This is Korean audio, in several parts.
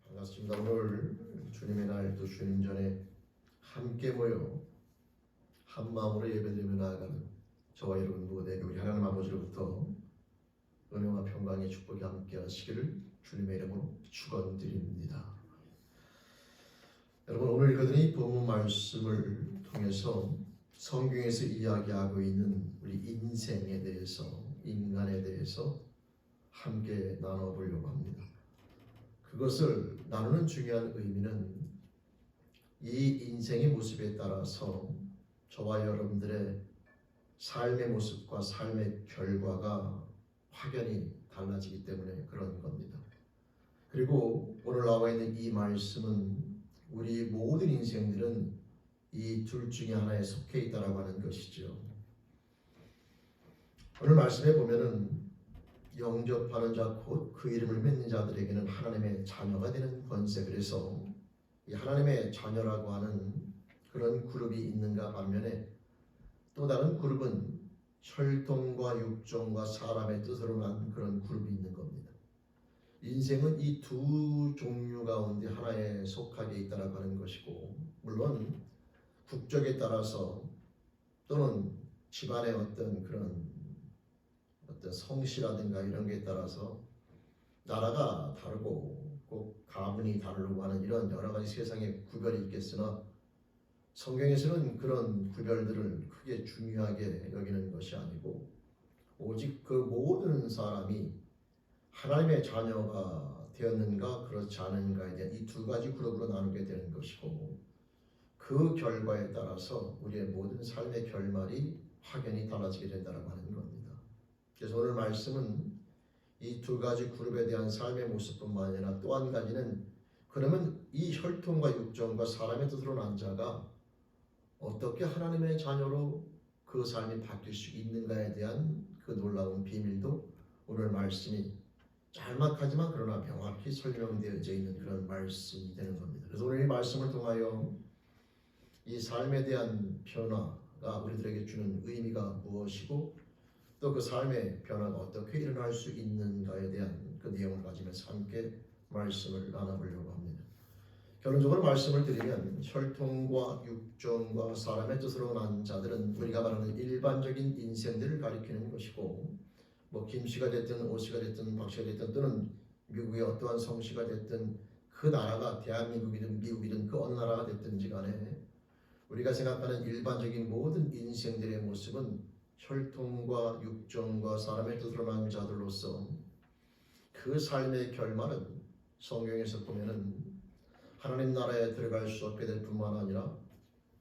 반갑습니다. 오늘 주님의 날 또 주님 전에 함께 모여 한 마음으로 예배드리며 나아가는 저와 여러분 모두에게 우리 하나님 아버지로부터 은혜와 평강의 축복이 함께 하시기를 주님의 이름으로 축원드립니다. 여러분, 오늘 읽어드린 이 본문 말씀을 통해서 성경에서 이야기하고 있는 우리 인생에 대해서, 인간에 대해서 함께 나눠보려고 합니다. 그것을 나누는 중요한 의미는 이 인생의 모습에 따라서 저와 여러분들의 삶의 모습과 삶의 결과가 확연히 달라지기 때문에 그런 겁니다. 그리고 오늘 나와 있는 이 말씀은 우리 모든 인생들은 이 둘 중에 하나에 속해 있다라고 하는 것이죠. 오늘 말씀에 보면은 영접하는 자 곧 그 이름을 믿는 자들에게는 하나님의 자녀가 되는 권세, 그래서 이 하나님의 자녀라고 하는 그런 그룹이 있는가 반면에 또 다른 그룹은 혈통과 육종과 사람의 뜻으로 난 그런 그룹이 있는 겁니다. 인생은 이 두 종류 가운데 하나에 속하게 있다라고 하는 것이고, 물론 국적에 따라서 또는 집안의 어떤 성씨라든가 이런 게 따라서 나라가 다르고 꼭 가문이 다르고 하는 이런 여러 가지 세상의 구별이 있겠으나 성경에서는 그런 구별들을 크게 중요하게 여기는 것이 아니고 오직 그 모든 사람이 하나님의 자녀가 되었는가 그렇지 않은가에 대한 이 두 가지 그룹으로 나누게 되는 것이고, 그 결과에 따라서 우리의 모든 삶의 결말이 확연히 달라지게 된다고 하는 겁니다. 그래서 오늘 말씀은 이 두 가지 그룹에 대한 삶의 모습뿐만 아니라 또 한 가지는, 그러면 이 혈통과 육정과 사람의 뜻으로 난 자가 어떻게 하나님의 자녀로 그 삶이 바뀔 수 있는가에 대한 그 놀라운 비밀도 오늘 말씀이 짤막하지만 그러나 명확히 설명되어져 있는 그런 말씀이 되는 겁니다. 그래서 오늘 이 말씀을 통하여 이 삶에 대한 변화가 우리들에게 주는 의미가 무엇이고 또 그 삶의 변화가 어떻게 일어날 수 있는가에 대한 그 내용을 가지면서 함께 말씀을 나눠보려고 합니다. 결론적으로 말씀을 드리면 혈통과 육종과 사람의 뜻으로 난 자들은 우리가 말하는 일반적인 인생들을 가리키는 것이고, 뭐 김씨가 됐든 오씨가 됐든 박씨가 됐든 또는 미국의 어떠한 성씨가 됐든 그 나라가 대한민국이든 미국이든 그 어느 나라가 됐든지 간에 우리가 생각하는 일반적인 모든 인생들의 모습은 혈통과 육종과 사람의 뜻으로 난 자들로서 그 삶의 결말은 성경에서 보면은 하나님 나라에 들어갈 수 없게 될 뿐만 아니라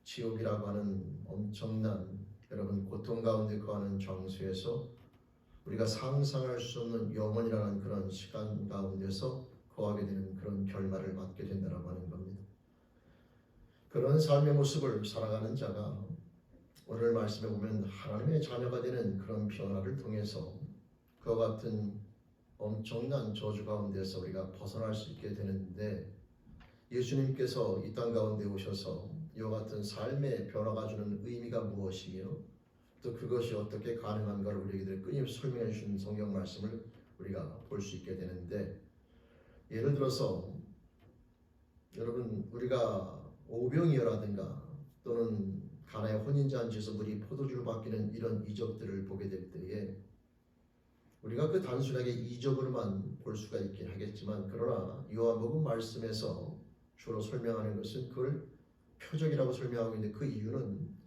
지옥이라고 하는 엄청난 여러분 고통 가운데 거하는 장소에서 우리가 상상할 수 없는 영원이라는 그런 시간 가운데서 거하게 되는 그런 결말을 맞게 된다고 하는 겁니다. 그런 삶의 모습을 살아가는 자가 오늘 말씀에 보면 하나님의 자녀가 되는 그런 변화를 통해서 그와 같은 엄청난 저주 가운데서 우리가 벗어날 수 있게 되는데, 예수님께서 이 땅 가운데 오셔서 이와 같은 삶의 변화가 주는 의미가 무엇이며 또 그것이 어떻게 가능한가를 우리에게 끊임없이 설명해 주신 성경 말씀을 우리가 볼 수 있게 되는데, 예를 들어서 여러분 우리가 오병이어라든가 또는 가나의 혼인잔치에서 물이 포도주로 바뀌는 이런 이적들을 보게 될 때에 우리가 그 단순하게 이적으로만 볼 수가 있긴 하겠지만, 그러나 요한복음 말씀에서 주로 설명하는 것은 그걸 표적이라고 설명하고 있는데, 그 이유는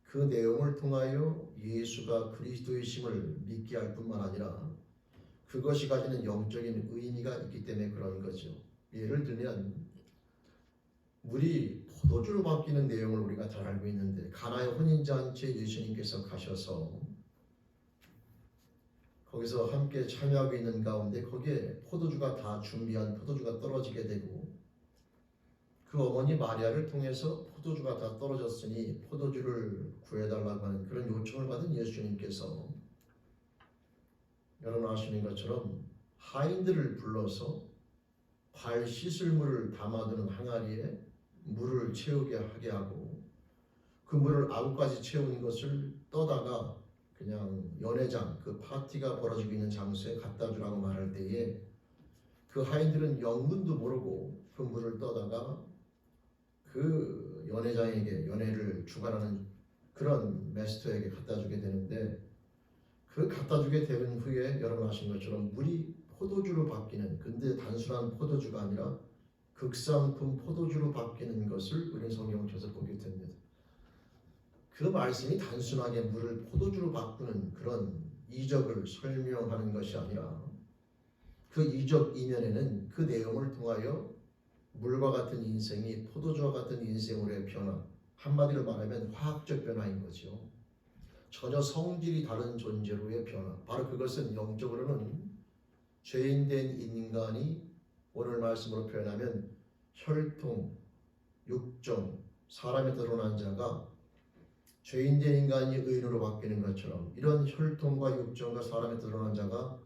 그 내용을 통하여 예수가 그리스도이심을 믿게 할 뿐만 아니라 그것이 가지는 영적인 의미가 있기 때문에 그런 거죠. 예를 들면 물이 포도주로 바뀌는 내용을 우리가 잘 알고 있는데, 가나의 혼인잔치에 예수님께서 가셔서 거기서 함께 참여하고 있는 가운데 거기에 포도주가 다 준비한 포도주가 떨어지게 되고, 그 어머니 마리아를 통해서 포도주가 다 떨어졌으니 포도주를 구해달라고 하는 그런 요청을 받은 예수님께서 여러분 아시는 것처럼 하인들을 불러서 발 씻을 물을 담아두는 항아리에 물을 채우게 하게 하고, 그 물을 아구까지 채운 것을 떠다가 그냥 연회장, 그 파티가 벌어지고 있는 장소에 갖다 주라고 말할 때에 그 하인들은 영문도 모르고 그 물을 떠다가 그 연회장에게, 연회를 주관하는 그런 마스터에게 갖다 주게 되는데, 그 갖다 주게 된 후에 여러분 아신 것처럼 물이 포도주로 바뀌는, 근데 단순한 포도주가 아니라 극상품 포도주로 바뀌는 것을 우리는 성경을 통해서 보게 됩니다. 그 말씀이 단순하게 물을 포도주로 바꾸는 그런 이적을 설명하는 것이 아니라, 그 이적 이면에는 그 내용을 통하여 물과 같은 인생이 포도주와 같은 인생으로의 변화, 한마디로 말하면 화학적 변화인 거죠. 전혀 성질이 다른 존재로의 변화. 바로 그것은 영적으로는 죄인된 인간이, 오늘 말씀으로 표현하면 혈통, 육정, 사람에 드러난 자가 죄인된 인간이 의인으로 바뀌는 것처럼, 이런 혈통과 육정과 사람에 드러난 자가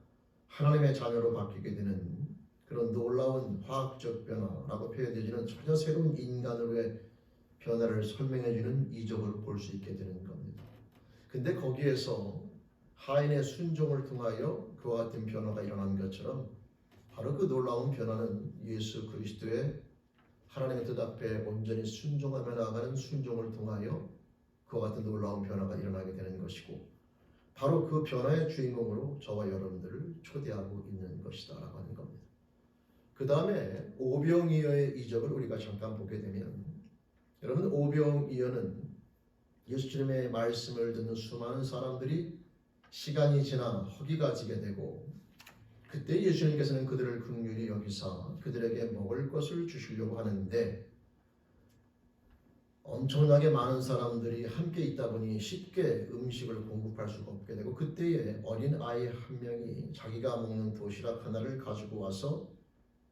하나님의 자녀로 바뀌게 되는 그런 놀라운 화학적 변화라고 표현되지는 전혀 새로운 인간으로의 변화를 설명해주는 이적으로 볼 수 있게 되는 겁니다. 근데 거기에서 하인의 순종을 통하여 그와 같은 변화가 일어난 것처럼, 바로 그 놀라운 변화는 예수 그리스도의 하나님의 뜻 앞에 온전히 순종하며 나아가는 순종을 통하여 그와 같은 놀라운 변화가 일어나게 되는 것이고, 바로 그 변화의 주인공으로 저와 여러분들을 초대하고 있는 것이다라고 하는 겁니다. 그 다음에 오병이어의 이적을 우리가 잠깐 보게 되면, 여러분 오병이어는 예수님의 말씀을 듣는 수많은 사람들이 시간이 지나 허기가 지게 되고, 그때 예수님께서는 그들을 긍휼히 여기사 그들에게 먹을 것을 주시려고 하는데, 엄청나게 많은 사람들이 함께 있다 보니 쉽게 음식을 공급할 수가 없게 되고, 그때에 어린 아이 한 명이 자기가 먹는 도시락 하나를 가지고 와서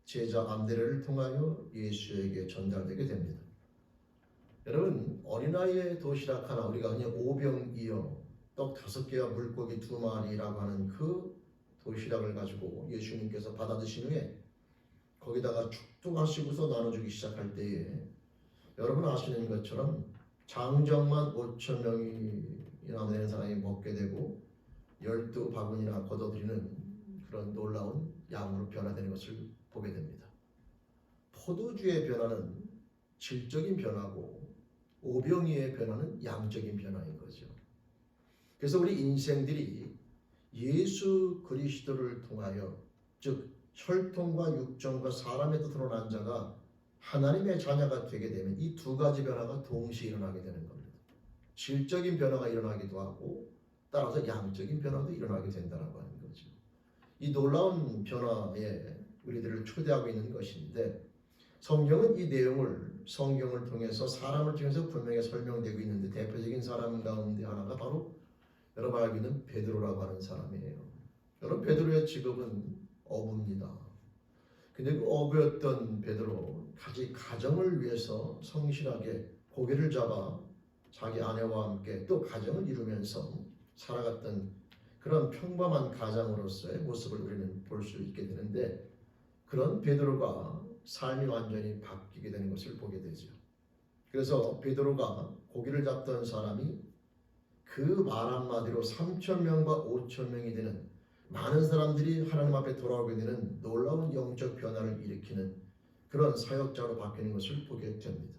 제자 안드레를 통하여 예수에게 전달되게 됩니다. 여러분, 어린아이의 도시락 하나, 우리가 그냥 오병이어 떡 5개와 물고기 2마리라고 하는 그 도시락을 가지고 예수님께서 받아 드신 후에 거기다가 축도하시고서 나눠주기 시작할 때에, 여러분 아시는 것처럼 장정만 5,000명이나 되는 사람이 먹게 되고 12바구니나 걷어들이는 그런 놀라운 양으로 변화되는 것을 보게 됩니다. 포도주의 변화는 질적인 변화고 오병이의 변화는 양적인 변화인 거죠. 그래서 우리 인생들이 예수 그리스도를 통하여, 즉 혈통과 육정과 사람의 뜻으로 난 자가 하나님의 자녀가 되게 되면 이 두 가지 변화가 동시에 일어나게 되는 겁니다. 질적인 변화가 일어나기도 하고 따라서 양적인 변화도 일어나게 된다고 하는 거죠. 이 놀라운 변화에 우리들을 초대하고 있는 것인데, 성경은 이 내용을 성경을 통해서 사람을 통해서 분명히 설명되고 있는데, 대표적인 사람 가운데 하나가 바로 여러분 알고 있는 베드로라고 하는 사람이에요. 여러분, 베드로의 직업은 어부입니다. 근데 그 어부였던 베드로, 가정을 위해서 성실하게 고기를 잡아 자기 아내와 함께 또 가정을 이루면서 살아갔던 그런 평범한 가장으로서의 모습을 우리는 볼 수 있게 되는데, 그런 베드로가 삶이 완전히 바뀌게 되는 것을 보게 되죠. 그래서 베드로가 고기를 잡던 사람이 그 말 한마디로 3,000명과 5,000명이 되는 많은 사람들이 하나님 앞에 돌아오게 되는 놀라운 영적 변화를 일으키는 그런 사역자로 바뀌는 것을 보게 됩니다.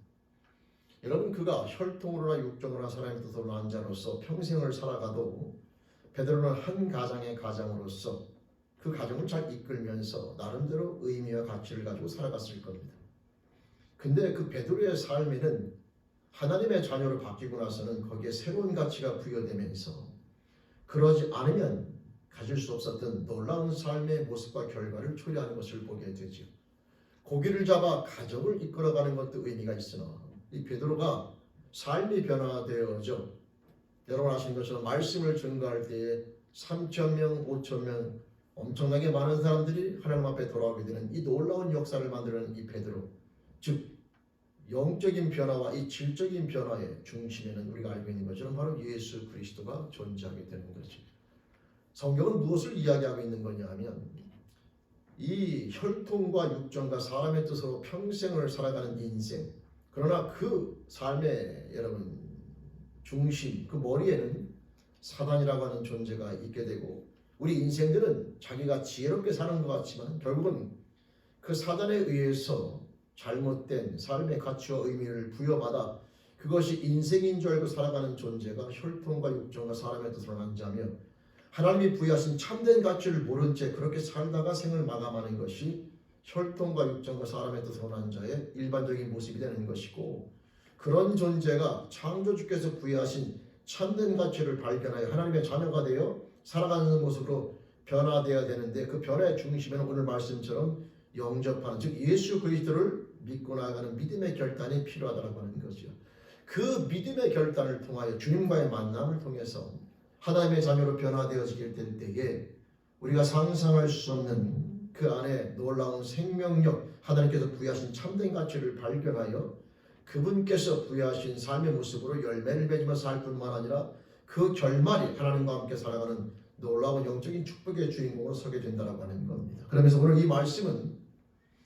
여러분, 그가 혈통으로나 육정으로나 사람의 뜻으로 난 자로서 평생을 살아가도 베드로는 한 가장의 가장으로서 그 가정을 잘 이끌면서 나름대로 의미와 가치를 가지고 살아갔을 겁니다. 근데 그 베드로의 삶에는 하나님의 자녀로 바뀌고 나서는 거기에 새로운 가치가 부여되면서 그러지 않으면 가질 수 없었던 놀라운 삶의 모습과 결과를 초래하는 것을 보게 되죠. 고기를 잡아 가정을 이끌어가는 것도 의미가 있으나 이 베드로가 삶이 변화되어져, 여러분 아시는 것처럼 말씀을 증거할 때에 3,000명, 5,000명 엄청나게 많은 사람들이 하나님 앞에 돌아오게 되는 이 놀라운 역사를 만드는 이 베드로, 즉 영적인 변화와 이 질적인 변화의 중심에는 우리가 알고 있는 것처럼 바로 예수 그리스도가 존재하게 되는 거죠. 성경은 무엇을 이야기하고 있는 거냐 하면, 이 혈통과 육정과 사람의 뜻으로 평생을 살아가는 인생, 그러나 그 삶의 여러분 중심, 그 머리에는 사단이라고 하는 존재가 있게 되고, 우리 인생들은 자기가 지혜롭게 사는 것 같지만 결국은 그 사단에 의해서 잘못된 삶의 가치와 의미를 부여받아 그것이 인생인 줄 알고 살아가는 존재가 혈통과 육정과 사람의 뜻으로 난 자며, 하나님이 부여하신 참된 가치를 모른 채 그렇게 살다가 생을 마감하는 것이 혈통과 육정과 사람의 뜻으로 난 자의 일반적인 모습이 되는 것이고, 그런 존재가 창조주께서 부여하신 참된 가치를 발견하여 하나님의 자녀가 되어 살아가는 모습으로 변화되어야 되는데, 그 변화의 중심에는 오늘 말씀처럼 영접하는, 즉 예수 그리스도를 믿고 나아가는 믿음의 결단이 필요하다고 하는 것이요. 그 믿음의 결단을 통하여 주님과의 만남을 통해서 하나님의 자녀로 변화되어지게 될 때에 우리가 상상할 수 없는 그 안에 놀라운 생명력, 하나님께서 부여하신 참된 가치를 발견하여 그분께서 부여하신 삶의 모습으로 열매를 맺으며 살 뿐만 아니라 그 결말이 하나님과 함께 살아가는 놀라운 영적인 축복의 주인공으로 서게 된다고 하는 겁니다. 그러면서 오늘 이 말씀은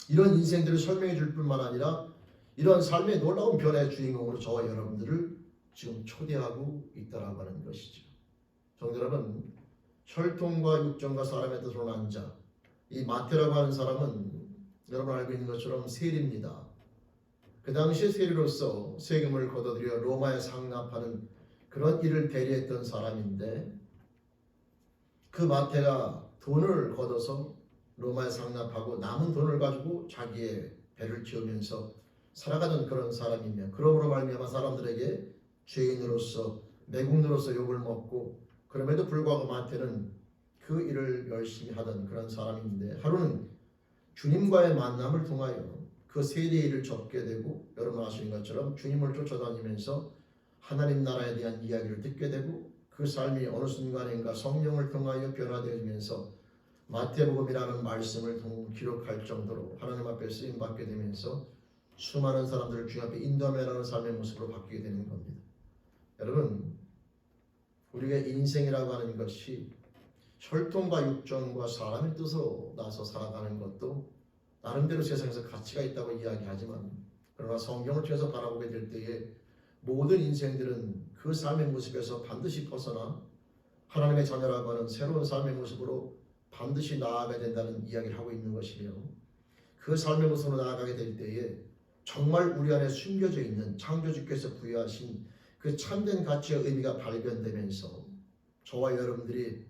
이런 인생들을 설명해 줄 뿐만 아니라 이런 삶의 놀라운 변화의 주인공으로 저와 여러분들을 지금 초대하고 있다고 하는 것이죠. 성도 여러분, 혈통과 육정과 사람의 뜻으로 난 자, 이 마태라고 하는 사람은 여러분 알고 있는 것처럼 세리입니다. 그 당시에 세리로서 세금을 걷어들여 로마에 상납하는 그런 일을 대리했던 사람인데, 그 마태가 돈을 걷어서 로마에 상납하고 남은 돈을 가지고 자기의 배를 키우면서 살아가던 그런 사람이며, 그러므로 말미암아 사람들에게 죄인으로서 매국노로서 욕을 먹고, 그럼에도 불구하고 마태는 그 일을 열심히 하던 그런 사람인데, 하루는 주님과의 만남을 통하여 그 세대의 일을 접게 되고, 여러분 아시는 것처럼 주님을 쫓아다니면서 하나님 나라에 대한 이야기를 듣게 되고, 그 삶이 어느 순간인가 성령을 통하여 변화되면서 마태복음이라는 말씀을 기록할 정도로 하나님 앞에 쓰임받게 되면서 수많은 사람들을 주님 앞에 인도하며 삶의 모습으로 바뀌게 되는 겁니다. 여러분, 우리의 인생이라고 하는 것이 혈통과 육정과 사람의 뜻으로 나서 살아가는 것도 나름대로 세상에서 가치가 있다고 이야기하지만, 그러나 성경을 통해서 바라보게 될 때에 모든 인생들은 그 삶의 모습에서 반드시 벗어나 하나님의 자녀라고 하는 새로운 삶의 모습으로 반드시 나아가야 된다는 이야기를 하고 있는 것이며, 그 삶의 모습으로 나아가게 될 때에 정말 우리 안에 숨겨져 있는 창조주께서 부여하신 그 참된 가치의 의미가 발견되면서 저와 여러분들이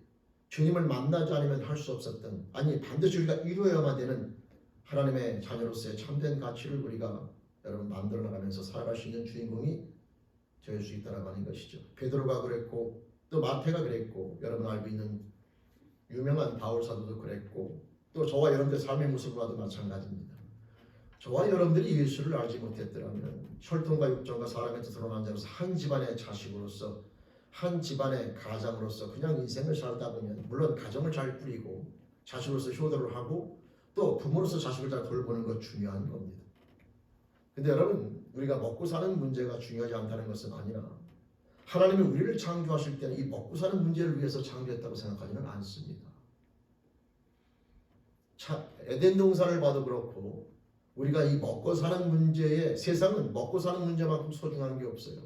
주님을 만나지 않으면 할 수 없었던, 아니 반드시 우리가 이루어야만 되는 하나님의 자녀로서의 참된 가치를 우리가 여러분 만들어 나가면서 살아갈 수 있는 주인공이 될 수 있다고 하는 것이죠. 베드로가 그랬고, 또 마태가 그랬고, 여러분 알고 있는 유명한 바울 사도도 그랬고, 또 저와 여러분들의 삶의 모습과도 마찬가지입니다. 저와 여러분들이 예수를 알지 못했더라면 혈통과 육정과 사람의 뜻으로 난 자로서 한 집안의 자식으로서, 한 집안의 가장으로서 그냥 인생을 살다 보면, 물론 가정을 잘 꾸리고 자식으로서 효도를 하고 또 부모로서 자식을 잘 돌보는 것 중요한 겁니다. 근데 여러분, 우리가 먹고 사는 문제가 중요하지 않다는 것은 아니라 하나님이 우리를 창조하실 때는 이 먹고 사는 문제를 위해서 창조했다고 생각하지는 않습니다. 에덴 동산을 봐도 그렇고, 우리가 이 먹고 사는 문제에, 세상은 먹고 사는 문제만큼 소중한 게 없어요.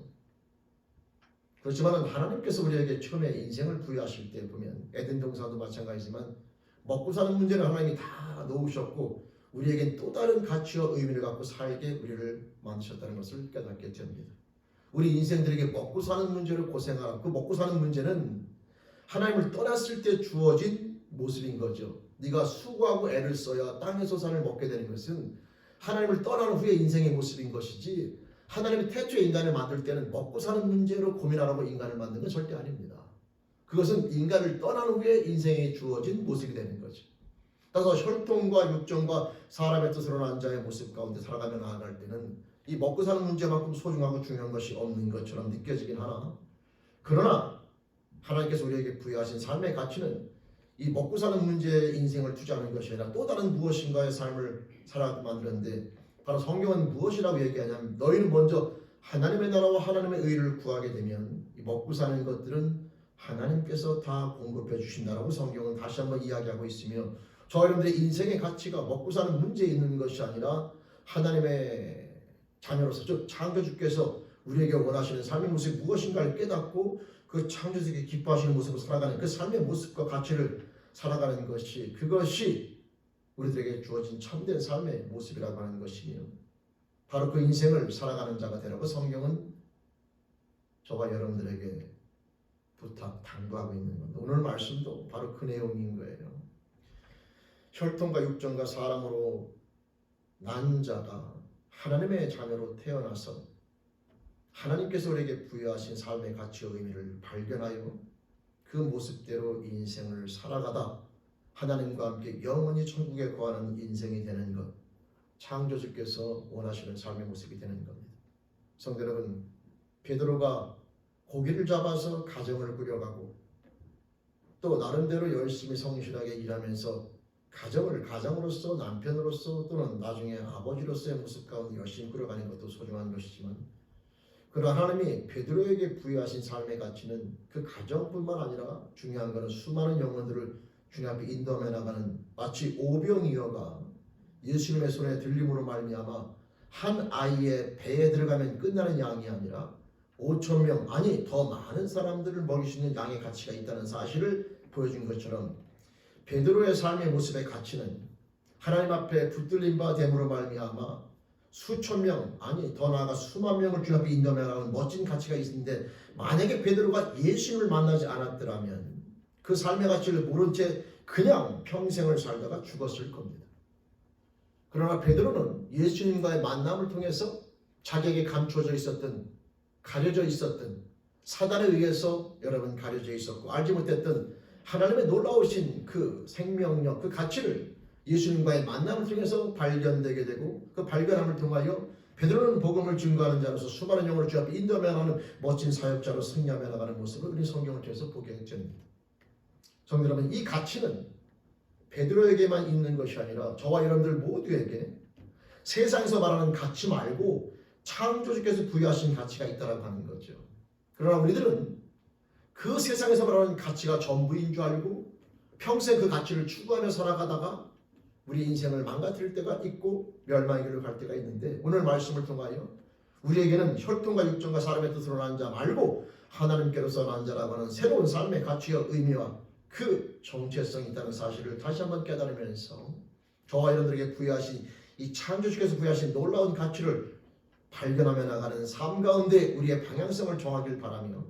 그렇지만 하나님께서 우리에게 처음에 인생을 부여하실 때 보면 에덴 동산도 마찬가지지만 먹고 사는 문제는 하나님이 다 놓으셨고, 우리에겐 또 다른 가치와 의미를 갖고 살게 우리를 만드셨다는 것을 깨닫게 됩니다. 우리 인생들에게 먹고 사는 문제를 고생하라. 그 먹고 사는 문제는 하나님을 떠났을 때 주어진 모습인 거죠. 네가 수고하고 애를 써야 땅의 소산을 먹게 되는 것은 하나님을 떠난 후의 인생의 모습인 것이지, 하나님이 태초에 인간을 만들 때는 먹고 사는 문제로 고민하라고 인간을 만든 건 절대 아닙니다. 그것은 인간을 떠난 후에 인생에 주어진 모습이 되는 거죠. 따라서 혈통과 육정과 사람의 뜻으로 난 자의 모습 가운데 살아가며 나아갈 때는 이 먹고 사는 문제만큼 소중하고 중요한 것이 없는 것처럼 느껴지긴 하나, 그러나 하나님께서 우리에게 부여하신 삶의 가치는 이 먹고 사는 문제에 인생을 투자하는 것이 아니라 또 다른 무엇인가의 삶을 살아가게 만드는데, 바로 성경은 무엇이라고 얘기하냐면, 너희는 먼저 하나님의 나라와 하나님의 의를 구하게 되면 이 먹고 사는 것들은 하나님께서 다 공급해 주신다라고 성경은 다시 한번 이야기하고 있으며, 저와 여러분들의 인생의 가치가 먹고 사는 문제에 있는 것이 아니라 하나님의 자녀로서, 즉 창조주께서 우리에게 원하시는 삶의 모습이 무엇인가를 깨닫고 그 창조주께 기뻐하시는 모습으로 살아가는 그 삶의 모습과 가치를 살아가는 것이, 그것이 우리들에게 주어진 참된 삶의 모습이라고 하는 것이며, 바로 그 인생을 살아가는 자가 되라고 성경은 저와 여러분들에게 당부하고 있는 겁니다. 오늘 말씀도 바로 그 내용인 거예요. 혈통과 육정과 사람으로 난 자가 하나님의 자녀로 태어나서 하나님께서 우리에게 부여하신 삶의 가치와 의미를 발견하여 그 모습대로 인생을 살아가다 하나님과 함께 영원히 천국에 거하는 인생이 되는 것, 창조주께서 원하시는 삶의 모습이 되는 겁니다. 성도 여러분, 베드로가 고기를 잡아서 가정을 꾸려가고 또 나름대로 열심히 성실하게 일하면서 가정으로서, 남편으로서, 또는 나중에 아버지로서의 모습 가운데 열심히 꾸려가는 것도 소중한 것이지만, 그러나 하나님이 베드로에게 부여하신 삶의 가치는 그 가정뿐만 아니라 중요한 것은 수많은 영혼들을 주님 앞에 인도하며 나가는, 마치 오병이어가 예수님의 손에 들림으로 말미암아 한 아이의 배에 들어가면 끝나는 양이 아니라 5,000명, 아니 더 많은 사람들을 먹일 수 있는 양의 가치가 있다는 사실을 보여준 것처럼, 베드로의 삶의 모습의 가치는 하나님 앞에 붙들린 바 됨으로 말미암아 수천 명, 아니 더 나아가 수만 명을 주 앞에 인도하며 나가는 멋진 가치가 있는데, 만약에 베드로가 예수님을 만나지 않았더라면 그 삶의 가치를 모른 채 그냥 평생을 살다가 죽었을 겁니다. 그러나 베드로는 예수님과의 만남을 통해서 자기에게 감춰져 있었던, 가려져 있었던, 사단에 의해서 여러분 가려져 있었고 알지 못했던 하나님의 놀라우신 그 생명력, 그 가치를 예수님과의 만남을 통해서 발견되게 되고, 그 발견함을 통하여 베드로는 복음을 증거하는 자로서 수많은 영혼을 주 앞에 인도하며 나가는 멋진 사역자로 승리하며 나가는 모습을 우리 성경을 통해서 보게 됩니다. 성도 여러분, 이 가치는 베드로에게만 있는 것이 아니라 저와 여러분들 모두에게 세상에서 말하는 가치 말고 창조주께서 부여하신 가치가 있다고 하는 거죠. 그러나 우리들은 그 세상에서 말하는 가치가 전부인 줄 알고 평생 그 가치를 추구하며 살아가다가 우리 인생을 망가뜨릴 때가 있고 멸망의 길로 갈 때가 있는데, 오늘 말씀을 통하여 우리에게는 혈통과 육정과 사람의 뜻으로 난 자 말고 하나님께로서 난 자라고 하는 새로운 삶의 가치와 의미와 그 정체성이 있다는 사실을 다시 한번 깨달으면서 저와 여러분들에게 부여하신 이 창조주께서 부여하신 놀라운 가치를 발견하며 나가는 삶 가운데 우리의 방향성을 정하길 바라며,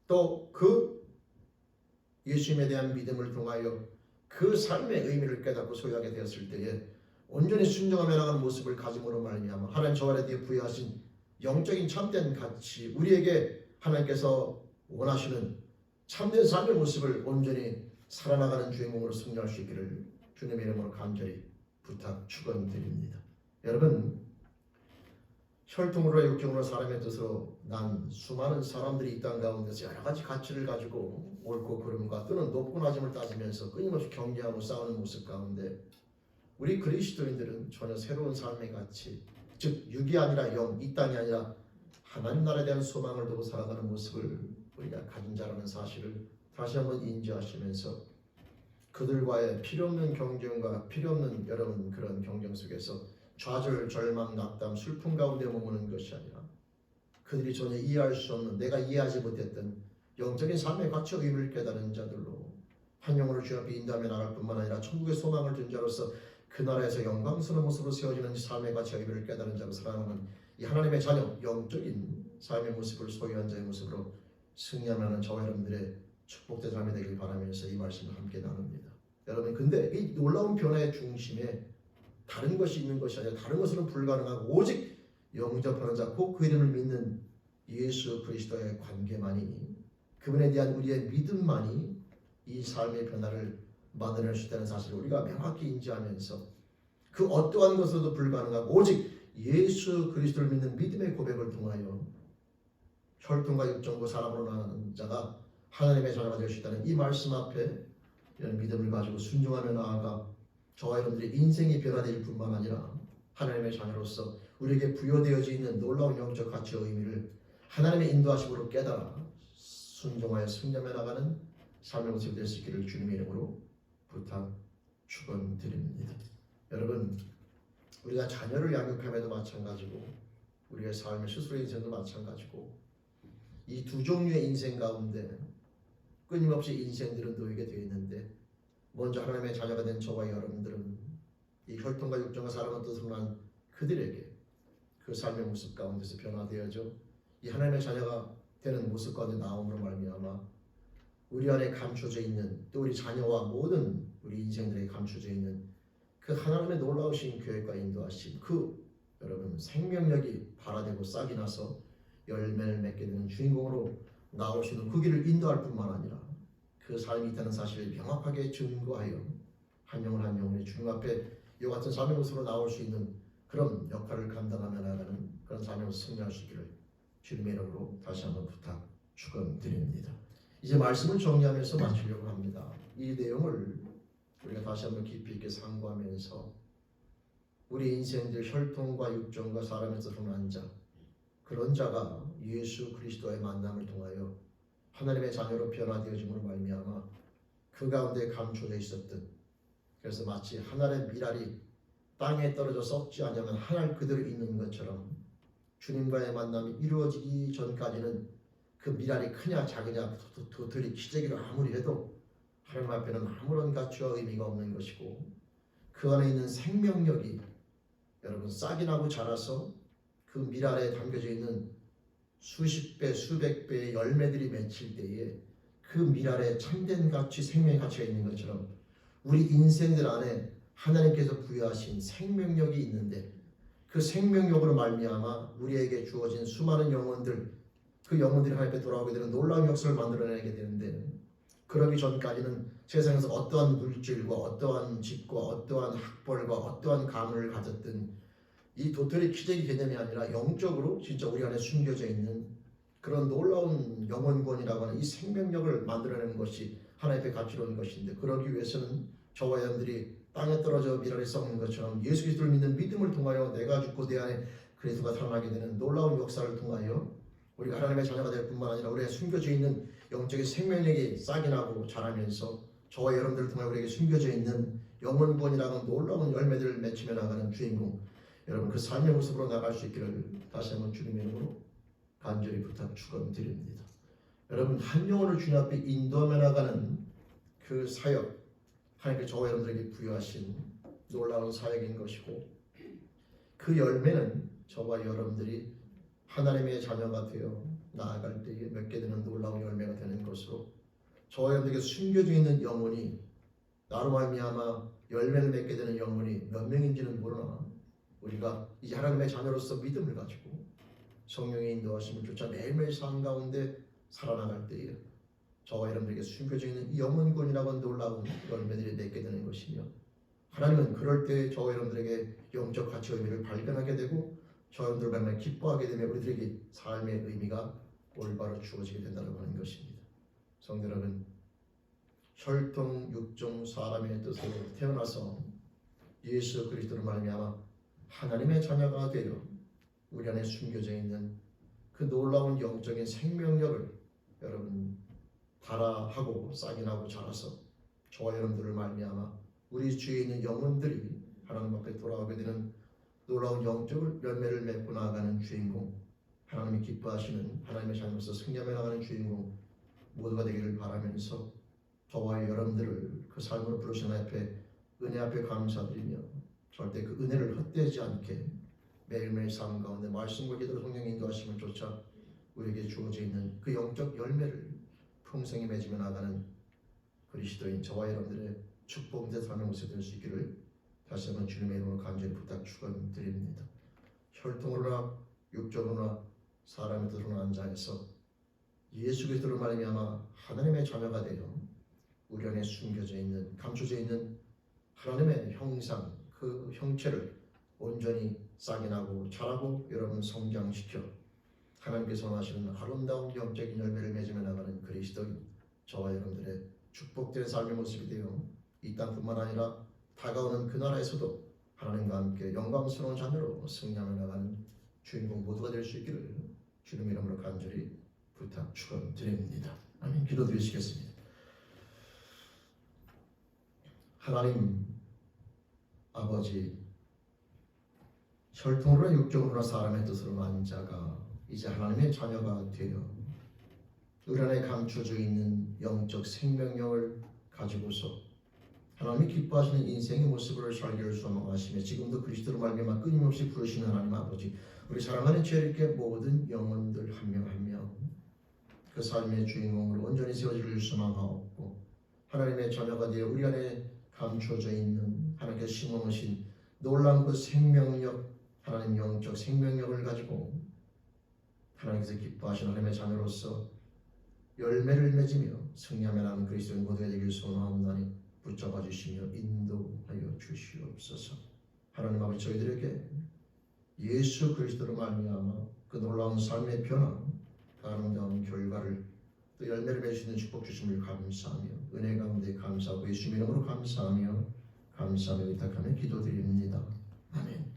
또 그 예수님에 대한 믿음을 통하여 그 삶의 의미를 깨닫고 소유하게 되었을 때에 온전히 순종하며 나가는 모습을 가짐으로 말미암아 하나님 저와 여러분에게 부여하신 영적인 참된 가치, 우리에게 하나님께서 원하시는 참된 삶의 모습을 온전히 살아나가는 주인공으로 승리할 수 있기를 주님의 이름으로 간절히 부탁 축원드립니다. 여러분, 혈통으로 육정으로 사람의 뜻으로 난 수많은 사람들이 이 땅 가운데서 여러 가지 가치를 가지고 옳고 그름과 또는 높고 낮음을 따지면서 끊임없이 경쟁하고 싸우는 모습 가운데 우리 그리스도인들은 전혀 새로운 삶의 가치, 즉 육이 아니라 영, 이 땅이 아니라 하나님 나라에 대한 소망을 두고 살아가는 모습을 우리가 가진 자라는 사실을 다시 한번 인지하시면서 그들과의 필요없는 경쟁과 필요없는 여러분 그런 경쟁 속에서 좌절, 절망, 낙담, 슬픔 가운데 머무는 것이 아니라 그들이 전혀 이해할 수 없는, 내가 이해하지 못했던 영적인 삶의 가치와 의미를 깨달은 자들로 한 영혼을 주 앞에 인도하며 나갈 뿐만 아니라 천국의 소망을 둔 자로서 그 나라에서 영광스러운 모습으로 세워지는 삶의 가치와 의미를 깨달은 자로 살아가는 이 하나님의 자녀, 영적인 삶의 모습을 소유한 자의 모습으로 승리하며 하는 저와 여러분들의 축복된 삶이 되길 바라면서 이 말씀을 함께 나눕니다. 여러분, 근데 이 놀라운 변화의 중심에 다른 것이 있는 것이 아니라 다른 것으로는 불가능하고 오직 영접하는 자, 곧 그 이름을 믿는 예수 그리스도의 관계만이, 그분에 대한 우리의 믿음만이 이 삶의 변화를 만들어낼 수 있다는 사실을 우리가 명확히 인지하면서 그 어떠한 것으로도 불가능하고 오직 예수 그리스도를 믿는 믿음의 고백을 통하여 혈통과 육정과 사람으로 나는 자가 하나님의 자녀가 될 수 있다는 이 말씀 앞에 이런 믿음을 가지고 순종하며 나아가 저와 여러분들의 인생이 변화될 뿐만 아니라 하나님의 자녀로서 우리에게 부여되어져 있는 놀라운 영적 가치와 의미를 하나님의 인도하심으로 깨달아 순종하여 승리하며 나가는 삶의 모습이 될 수 있기를 주님의 이름으로 부탁 축원드립니다. 여러분, 우리가 자녀를 양육함에도 마찬가지고 우리의 삶의 스스로의 인생도 마찬가지고 이 두 종류의 인생 가운데 끊임없이 인생들은 놓이게 되어 있는데 먼저 하나님의 자녀가 된 저와 여러분들은 이 혈통과 육정과 사랑과 뜻으로 난 그들에게 그 삶의 모습 가운데서 변화되어져 이 하나님의 자녀가 되는 모습 가운데 나옴으로 말미암아 우리 안에 감춰져 있는 또 우리 자녀와 모든 우리 인생들에게 감춰져 있는 그 하나님의 놀라우신 계획과 인도하심 그 여러분 생명력이 발화되고 싹이 나서 열매를 맺게 되는 주인공으로 나올 수 있는 그 길을 인도할 뿐만 아니라 그 삶이 있다는 사실을 명확하게 증거하여 한 영혼 한 영혼이 주님 앞에 이와 같은 삶의 모습으로 나올 수 있는 그런 역할을 감당하며 나가는 그런 삶의 모습 승리할 수 있기를 주님의 이름으로 다시 한번 부탁 축원드립니다. 이제 말씀을 정리하면서 마치려고 합니다. 이 내용을 우리가 다시 한번 깊이 있게 상고하면서 우리 인생들 혈통과 육정과 사람의 뜻으로 난 자 그런 자가 예수 그리스도의 만남을 통하여 하나님의 자녀로 변화되어짐으로 말미암아 그 가운데 감춰져 있었던 그래서 마치 하늘의 미랄이 땅에 떨어져 썩지 않으면 하늘 그대로 있는 것처럼 주님과의 만남이 이루어지기 전까지는 그 미랄이 크냐 작으냐 도토리 기저귀로 아무리 해도 하나님 앞에는 아무런 가치와 의미가 없는 것이고 그 안에 있는 생명력이 여러분 싹이 나고 자라서 그 미랄에 담겨져 있는 수십 배 수백 배의 열매들이 맺힐 때에 그 미랄에 참된 가치 생명의 가치가 있는 것처럼 우리 인생들 안에 하나님께서 부여하신 생명력이 있는데 그 생명력으로 말미암아 우리에게 주어진 수많은 영혼들 그 영혼들이 하나님 앞에 돌아오게 되는 놀라운 역사를 만들어내게 되는데 그러기 전까지는 세상에서 어떠한 물질과 어떠한 집과 어떠한 학벌과 어떠한 가문을 가졌든 이 도토리 기저귀 개념이 아니라 영적으로 진짜 우리 안에 숨겨져 있는 그런 놀라운 영혼권이라고 하는 이 생명력을 만들어내는 것이 하나님의 가치로운 것인데 그러기 위해서는 저와 여러분들이 땅에 떨어져 미랄이 썩는 것처럼 예수 그리스도를 믿는 믿음을 통하여 내가 죽고 내 안에 그리스도가 살아나게 되는 놀라운 역사를 통하여 우리가 하나님의 자녀가 될 뿐만 아니라 우리의 숨겨져 있는 영적인 생명력이 싹이 나고 자라면서 저와 여러분들을 통하여 우리에게 숨겨져 있는 영혼권이라는 놀라운 열매들을 맺히며 나가는 주인공 여러분 그 삶의 모습으로 나갈 수 있기를 다시 한번 주님의 이름으로 간절히 부탁 축원드립니다. 여러분 한 영혼을 주님 앞에 인도하며 나가는 그 사역 하나님께 저와 여러분들에게 부여하신 놀라운 사역인 것이고 그 열매는 저와 여러분들이 하나님의 자녀가 되어 나아갈 때에 맺게 되는 놀라운 열매가 되는 것으로 저와 여러분들에게 숨겨져 있는 영혼이 나로 말미암아 열매를 맺게 되는 영혼이 몇 명인지는 모르나 우리가 이제 하나님의 자녀로서 믿음을 가지고 성령의 인도하심을 쫓아 매일매일 삶 가운데 살아나갈 때에 저와 여러분들에게 숨겨져 있는 이 영혼권이라고 하는 놀라운 열매들이 맺게 되는 것이며 하나님은 그럴 때 저와 여러분들에게 영적 가치와 의미를 발견하게 되고 저와 여러분들을 만나 기뻐하게 되면 우리들에게 삶의 의미가 올바로 주어지게 된다고 하는 것입니다. 성도 여러분 혈통 육종 사람의 뜻으로 태어나서 예수 그리스도로 말미암아 하나님의 자녀가 되어 우리 안에 숨겨져 있는 그 놀라운 영적인 생명력을 여러분 발화하고 싹이 나고 자라서 저와 여러분들을 말미암아 우리 주위에 있는 영혼들이 하나님 앞에 돌아오게 되는 놀라운 영적 열매를 맺고 나아가는 주인공 하나님이 기뻐하시는 하나님의 자녀로서 승리하며 나가는 주인공 모두가 되기를 바라면서 저와 여러분들을 그 삶으로 부르신 앞에 은혜 앞에 감사드리며 절대 그 은혜를 헛되지 않게 매일매일 삶 가운데 말씀과 기도로 성령의 인도하심을 쫓아 우리에게 주어져 있는 그 영적 열매를 풍성히 맺으며 나가는 그리스도인 저와 여러분들의 축복된 삶의 모습이 될 수 있기를 다시 한번 주님의 이름으로 간절히 부탁 축원드립니다. 혈통으로나 육적으로나 사람의 뜻으로 난 자에서 예수 그리스도로 말미암아 하나님의 자녀가 되어 우리 안에 숨겨져 있는 감춰져 있는 하나님의 형상 그 형체를 온전히 싹이 나고 자라고 여러분 성장시켜 하나님께서 원하시는 아름다운 영적인 열매를 맺으며 나가는 그리스도인 저와 여러분들의 축복된 삶의 모습이 되어 이 땅뿐만 아니라 다가오는 그 나라에서도 하나님과 함께 영광스러운 자녀로 승리하며 나가는 주인공 모두가 될 수 있기를 주님 이름으로 간절히 부탁 축원드립니다. 아멘. 기도드리시겠습니다. 하나님 아버지 혈통으로나 육적으로나 사람의 뜻으로 난 자가 이제 하나님의 자녀가 되어 우리 안에 감춰져 있는 영적 생명력을 가지고서 하나님이 기뻐하시는 인생의 모습을 살기를 소망하시며 지금도 그리스도로 말미암아 끊임없이 부르시는 하나님 아버지, 우리 사랑하는 죄인께 모든 영혼들 한 명 한 명 그 삶의 주인공으로 온전히 세워지기를 소망하옵고 하나님의 자녀가 되어 우리 안에 감춰져 있는 하나님께서 심어놓으신 놀라운 그 생명력, 하나님 영적 생명력을 가지고 하나님께서 기뻐하시는 하나님의 자녀로서 열매를 맺으며 승리하며 나는 그리스도인 모두가 되길 소원하옵나니 붙잡아 주시며 인도하여 주시옵소서. 하나님 아버지, 저희들에게 예수 그리스도로 말미암아 그 놀라운 삶의 변화, 그 아름다운 결과를 또 열매를 맺을 수 있는 축복 주심을 감사하며 은혜 가운데 감사하고 예수님 이름으로 감사하며 의탁하며 기도드립니다. 아멘.